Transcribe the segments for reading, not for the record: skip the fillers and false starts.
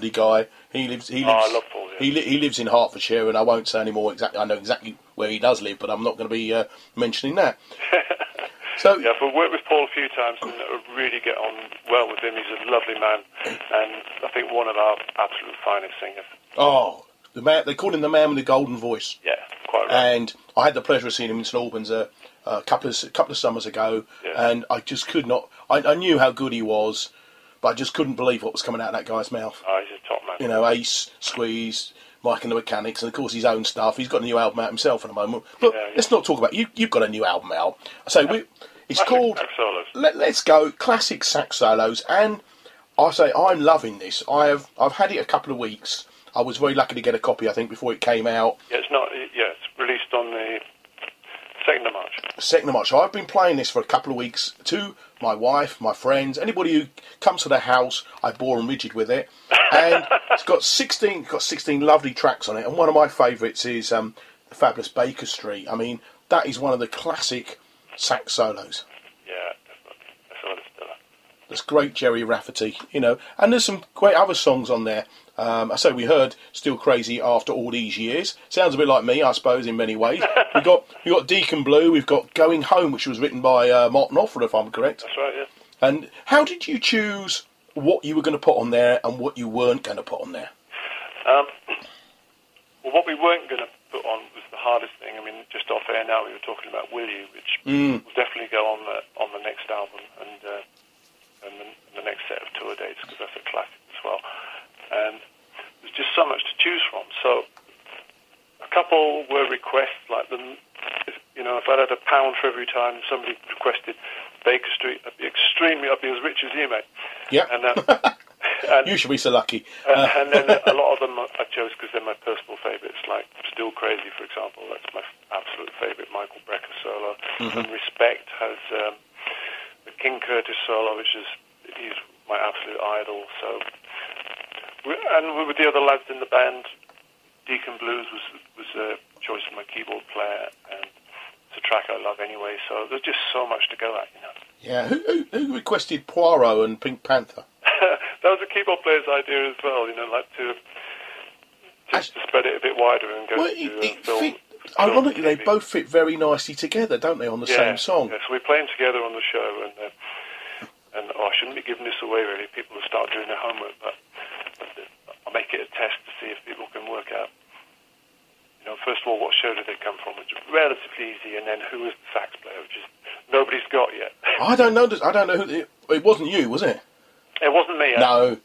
lovely guy. He lives. I love Paul. Yeah. He lives in Hertfordshire, and I won't say any more exactly. I know exactly where he does live, but I'm not going to be mentioning that. So yeah, I've worked with Paul a few times, and I really get on well with him. He's a lovely man, and I think one of our absolute finest singers. Oh, the man! They called him the man with the golden voice. Yeah, quite right. And I had the pleasure of seeing him in St Albans a couple of summers ago, and I just could not. I knew how good he was, but I just couldn't believe what was coming out of that guy's mouth. Oh, he's a top man. You know, Ace, Squeeze, Mike and the Mechanics, and of course his own stuff. He's got a new album out himself at the moment. But let's not talk about you've got a new album out. So it's classic called sax solos. Let's Go Classic Sax Solos, and I say I'm loving this. I've had it a couple of weeks. I was very lucky to get a copy, I think, before it came out. Yeah, it's released on the 2nd of March. 2nd of March. So I've been playing this for a couple of weeks to my wife, my friends, anybody who comes to the house. I bore them rigid with it, and it's got 16 lovely tracks on it. And one of my favourites is the fabulous Baker Street. I mean, that is one of the classic sax solos. Yeah, definitely. There's great Jerry Rafferty, you know, and there's some great other songs on there. I say we heard "Still Crazy" after all these years. Sounds a bit like me, I suppose, in many ways. we got Deacon Blue. We've got "Going Home," which was written by Martin Offord, if I'm correct. That's right. Yeah. And how did you choose what you were going to put on there and what you weren't going to put on there? Well, what we weren't going to put on was the hardest thing. I mean, just off air now, we were talking about "Will You," which will definitely go on the next album and the next set of tour dates, because that's a classic as well. And there's just so much to choose from. So a couple were requests, like if I'd had £1 for every time somebody requested Baker Street, I'd be as rich as you, mate. Yeah. And you should be so lucky. And then a lot of them I chose because they're my personal favourites, like "Still Crazy," for example. That's my absolute favourite Michael Brecker solo. And "Respect" has the King Curtis solo, he's my absolute idol. So. And with the other lads in the band, Deacon Blues was a choice of my keyboard player, and it's a track I love anyway. So there's just so much to go at, you know. Yeah, who requested Poirot and Pink Panther? That was a keyboard player's idea as well, you know, like to spread it a bit wider and go to film. Ironically, they both fit very nicely together, don't they, on the same song? Yeah, so we play them together on the show, and I shouldn't be giving this away, really. People will start doing their homework, but I'll make it a test to see if people can work out, you know, first of all, what show did they come from, which is relatively easy, and then who is the sax player, which is nobody's got yet. I don't know who it wasn't. You, was it? It wasn't me. No.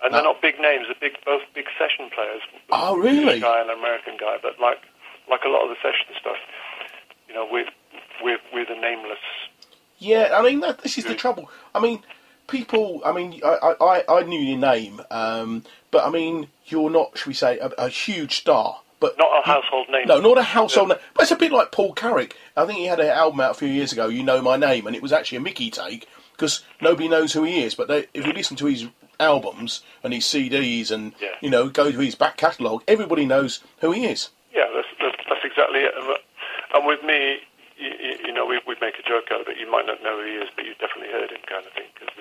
And they're not big names. They're both big session players. Oh, really? A guy and an American guy, but like a lot of the session stuff, you know, we're the nameless. Yeah, I mean this is the trouble. I mean, people. I mean, I knew your name, but I mean, you're not, should we say, a huge star. But not a household name. No, not a household name. But it's a bit like Paul Carrick. I think he had an album out a few years ago, "You Know My Name," and it was actually a Mickey take because nobody knows who he is. But if you listen to his albums and his CDs and you know, go to his back catalogue, everybody knows who he is. Yeah, that's exactly it. And with me, you know, we'd make a joke out of it. You might not know who he is, but you've definitely heard him, kind of thing. Because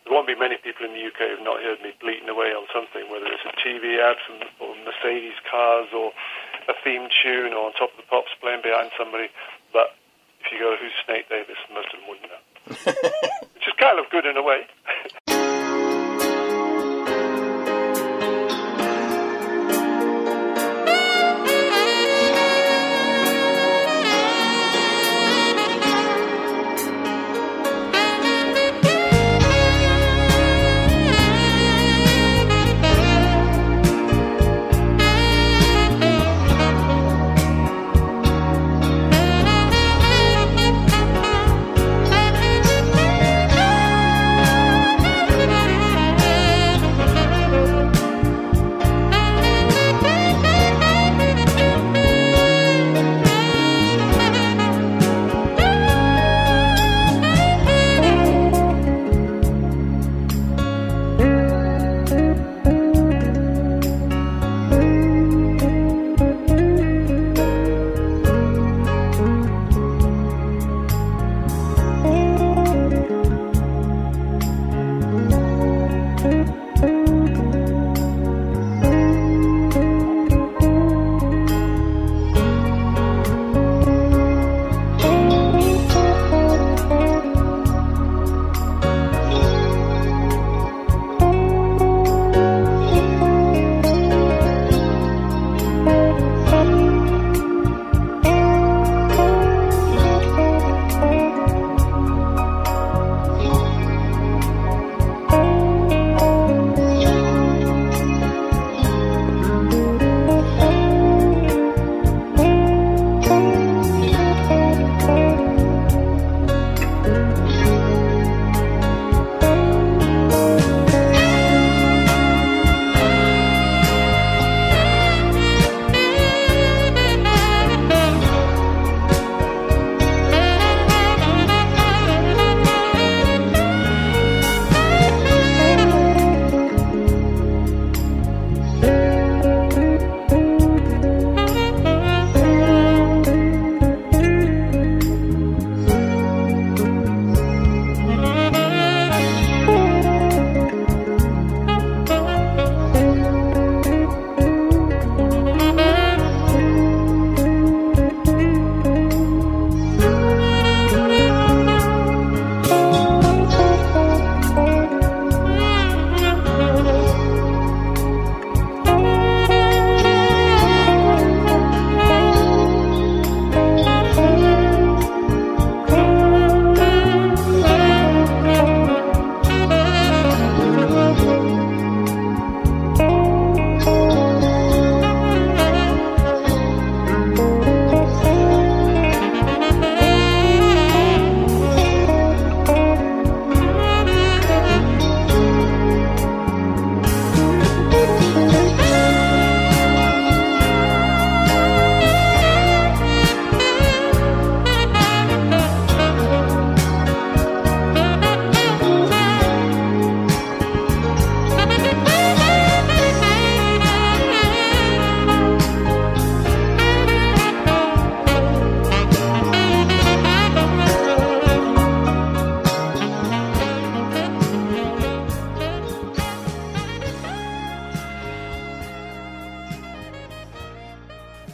there won't be many people in the UK who've not heard me bleating away on something, whether it's a TV ad or Mercedes cars or a theme tune or On Top of the Pops playing behind somebody. But if you go, who's Snake Davis, most of them wouldn't know. Which is kind of good in a way.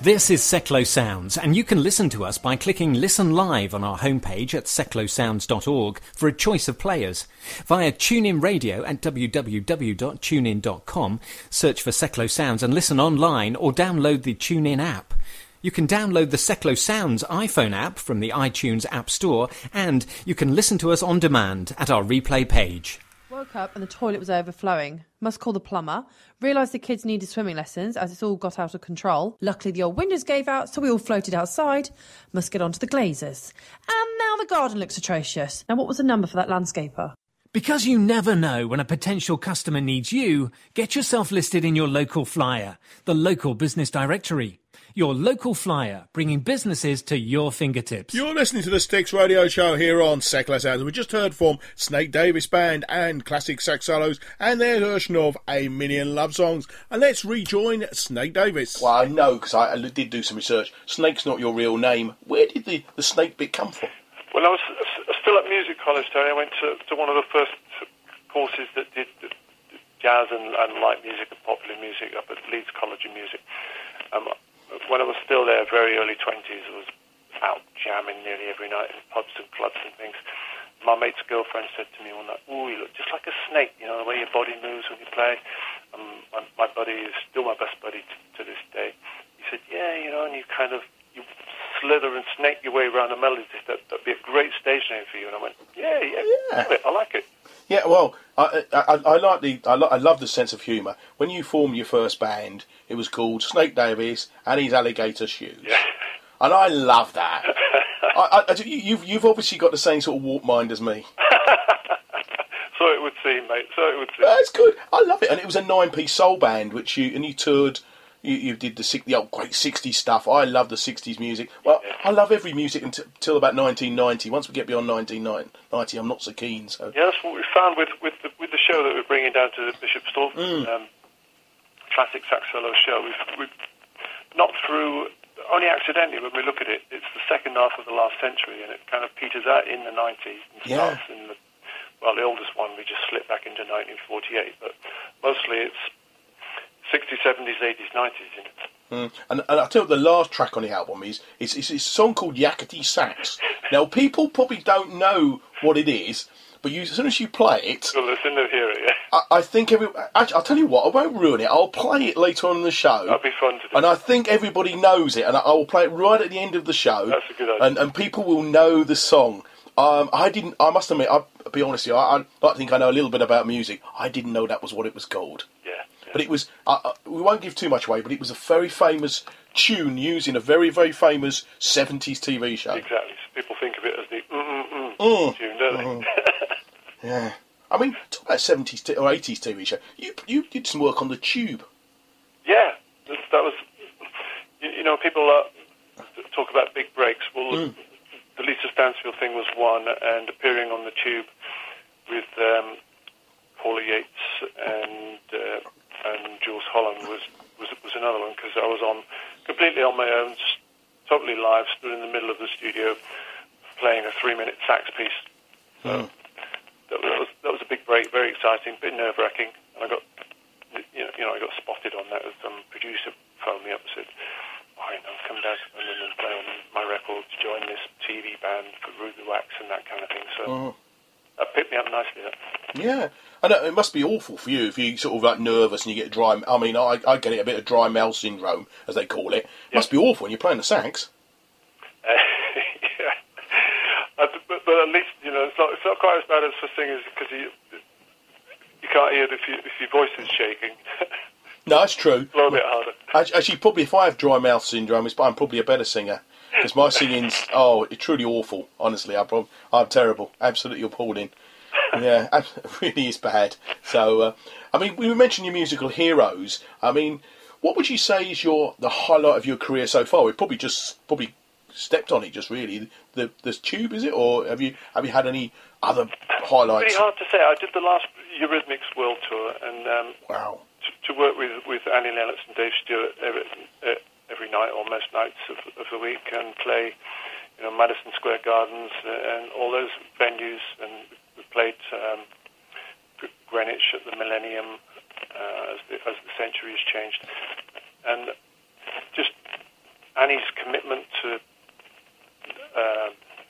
This is Seclo Sounds, and you can listen to us by clicking Listen Live on our homepage at seclosounds.org for a choice of players. Via TuneIn Radio at www.tunein.com, search for Seclo Sounds and listen online or download the TuneIn app. You can download the Seclo Sounds iPhone app from the iTunes App Store, and you can listen to us on demand at our replay page. Woke up and the toilet was overflowing. Must call the plumber. Realised the kids needed swimming lessons as it's all got out of control. Luckily the old windows gave out, so we all floated outside. Must get on to the glazers. And now the garden looks atrocious. Now what was the number for that landscaper? Because you never know when a potential customer needs you, get yourself listed in your local flyer, the local business directory. Your local flyer, bringing businesses to your fingertips. You're listening to the Sticks Radio Show here on Seclo Sounds. We just heard from Snake Davis Band and Classic Sax Solos and their version of A Million Love Songs. And let's rejoin Snake Davis. Well, I know, because I did do some research. Snake's not your real name. Where did the Snake bit come from? When I was still at music college, Terry, I went to one of the first courses that did jazz and light music and popular music up at Leeds College of Music. When I was still there, very early 20s, I was out jamming nearly every night in pubs and clubs and things. My mate's girlfriend said to me one night, "Ooh, you look just like a snake, you know, the way your body moves when you play." My buddy is still my best buddy to this day. He said, "Yeah, you know, and you slither and snake your way around the melodies. That'd be a great stage name for you." And I went, "Yeah, I like it." Yeah, well, I love the sense of humour. When you formed your first band, it was called Snake Davis and his Alligator Shoes. Yeah. And I love that. You've obviously got the same sort of warped mind as me. So it would seem, mate. So it would seem. That's good. I love it. And it was a 9-piece soul band, which you toured. You did the old great 60s stuff. I love the 60s music. Well, yeah. I love every music until about 1990. Once we get beyond 1990, I'm not so keen. So yeah, that's what we found with the show that we're bringing down to Bishop's Stortford, classic sax solo show. We've not through only accidentally when we look at it. It's the second half of the last century, and it kind of peters out in the 90s and starts in the the oldest one we just slipped back into 1948, but mostly it's 60s, 70s, 80s, 90s. You know? And I'll tell you, the last track on the album is a song called Yakety Sax. Now, people probably don't know what it is, but as soon as you play it... Well, listen to hear it, yeah. I think I'll tell you what, I won't ruin it. I'll play it later on in the show. That'll be fun to do. And I think everybody knows it, and I will play it right at the end of the show. That's a good idea. And people will know the song. I must admit, I'll be honest with you, I think I know a little bit about music. I didn't know that was what it was called. Yeah. But it was, we won't give too much away, but it was a very famous tune used in a very, very famous 70s TV show. Exactly. So people think of it as the tune, don't they? Yeah. I mean, talk about 70s or 80s TV show. You did some work on the Tube. Yeah. That was, you know, people talk about big breaks. Well, the Lisa Stansfield thing was one, and appearing on the Tube with Paula Yates and Jules Holland was another one, because I was completely on my own, just totally live, stood in the middle of the studio playing a 3-minute sax piece. So that was a big break, very exciting, a bit nerve-wracking, and I got spotted on that as some producer phoned me up and said, come down to London and play on my record to join this TV band for Ruby Wax and that kind of thing. So that picked me up nicely. Yeah. I know, it must be awful for you if you sort of like nervous and you get dry. I mean, I get it, a bit of dry mouth syndrome, as they call it. It must be awful when you're playing the sax. Yeah. But at least, you know, it's not quite as bad as for singers, because you can't hear it if your voice is shaking. No, that's true. A little bit harder. Actually, probably if I have dry mouth syndrome, I'm probably a better singer. Because my singing's, it's truly awful, honestly. I'm terrible. Absolutely appalling. Yeah, it really is bad. So, I mean, we mentioned your musical heroes. I mean, what would you say is the highlight of your career so far? We've probably stepped on it, just really. The Tube, is it? Or have you had any other highlights? It's pretty hard to say. I did the last Eurythmics World Tour, and wow. To work with Annie Lennox and Dave Stewart every night or most nights of the week, and play, you know, Madison Square Gardens and all those venues, and we played Greenwich at the Millennium as the century has changed, and just Annie's commitment to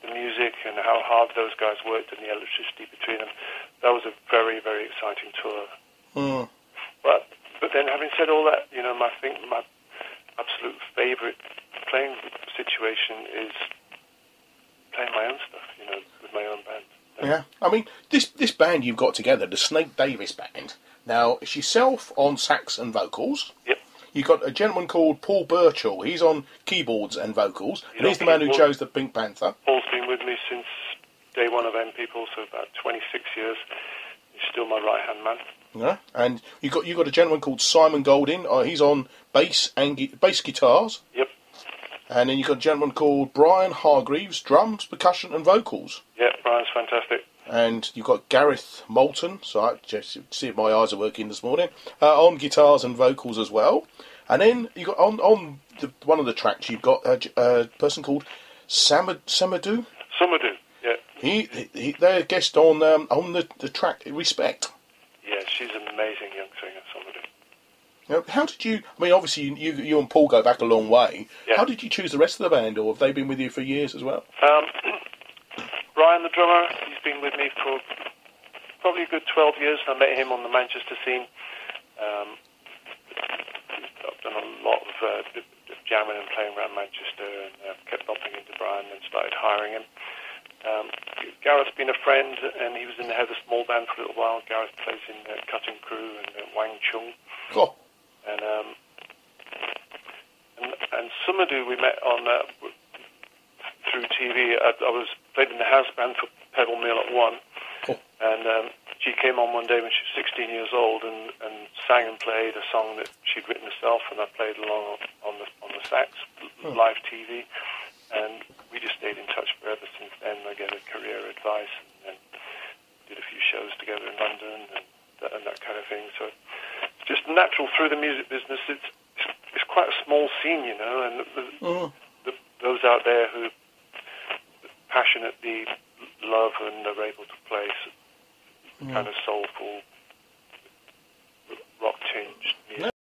the music and how hard those guys worked and the electricity between them, that was a very, very exciting tour. Mm. But then, having said all that, you know, I think my absolute favourite playing situation is playing my own stuff, you know, with my own band. Yeah, I mean, this band you've got together, the Snake Davis Band. Now, it's yourself on sax and vocals. Yep. You've got a gentleman called Paul Birchall. He's on keyboards and vocals. And he's the man who chose the Pink Panther. Paul's been with me since day one of M People, so about 26 years. He's still my right-hand man. Yeah, and you got a gentleman called Simon Golding. He's on bass and bass guitars. Yep. And then you've got a gentleman called Brian Hargreaves, drums, percussion and vocals. Yeah, Brian's fantastic. And you've got Gareth Moulton, so I just see if my eyes are working this morning, on guitars and vocals as well. And then you got on one of the tracks you've got a person called Samadou. Samadou, yeah. They're a guest on the track Respect. Yeah, she's an amazing young singer, Samadou. Now, how did you? I mean, obviously you and Paul go back a long way. Yeah. How did you choose the rest of the band, or have they been with you for years as well? Brian, the drummer, he's been with me for probably a good 12 years. I met him on the Manchester scene. I've done a lot of jamming and playing around Manchester, and kept bumping into Brian and started hiring him. Gareth's been a friend, and he was in the Heather Small Band for a little while. Gareth plays in Cutting Crew and Wang Chung. Oh. And Samadou we met on through TV. I was played in the house band for Pebble Mill at 1. Cool. And she came on one day when she was 16 years old and sang and played a song that she'd written herself, and I played along on the sax, live TV, and we just stayed in touch forever since then. I gave her career advice and did a few shows together in London and that kind of thing. So it's just natural through the music business. It's quite a small scene, you know, and those out there who passionately love and are able to play kind of soulful, rock-tinged music.